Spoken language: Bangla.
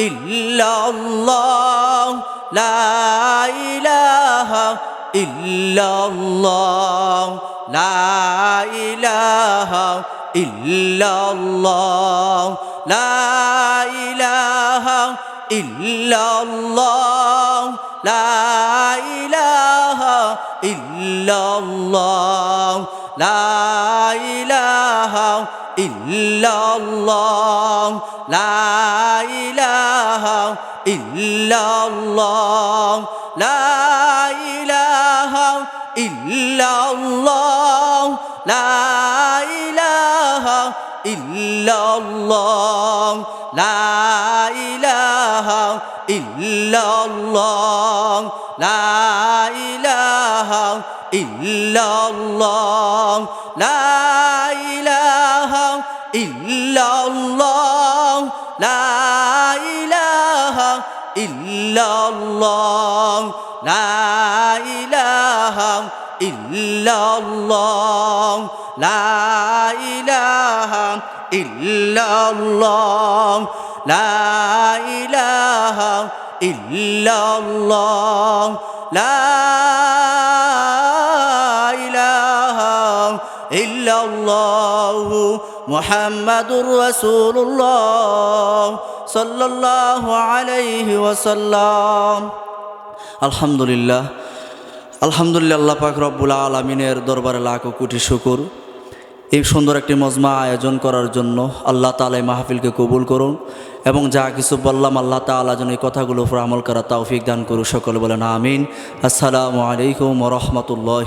ইল্লাল্লাহ লা ইলাহা ইল্লাল্লাহ লা ইলাহা ইল্লাল্লাহ লা ইলাহা ইল্লাল্লাহ লা ইলাহা ইল্লাল্লাহ লা ইলাহা ইল্লাল্লাহ লা ইলাহা ইল্লাল্লাহ লা ইলাহা ইল্লাল্লাহ লা ইলাহা ইল্লাল্লাহ লা ইলাহা ইল্লাল্লাহ লা ইলাহা ইল্লাল্লাহ লা ইলাহা ইল্লাল্লাহ লা ইলাহা ইল্লাল্লাহ লা ইলাহা ইল্লাল্লাহ লা ইলাহা ইল্লাল্লাহ লা ইলাহা ইল্লাল্লাহ লা ইলাহা ইল্লাল্লাহ মুহাম্মাদুর রাসূলুল্লাহ সাল্লাল্লাহু আলাইহি ওয়াসাল্লাম। আলহামদুলিল্লাহ আলহামদুলিল্লাহ, আল্লাহ পাক রব্বুল আলামিনের দরবারে লাখ কোটি শুকর এই সুন্দর একটি মজমা আয়োজন করার জন্য। আল্লাহ তাআলা এই মাহফিলকে কবুল করুন এবং যা কিছু বললাম আল্লাহ তাআলা যেন এই কথাগুলোর উপর আমল করার তৌফিক দান করুন। সকলে বলেন আমিন। আসসালামু আলাইকুম ওয়া রাহমাতুল্লাহ।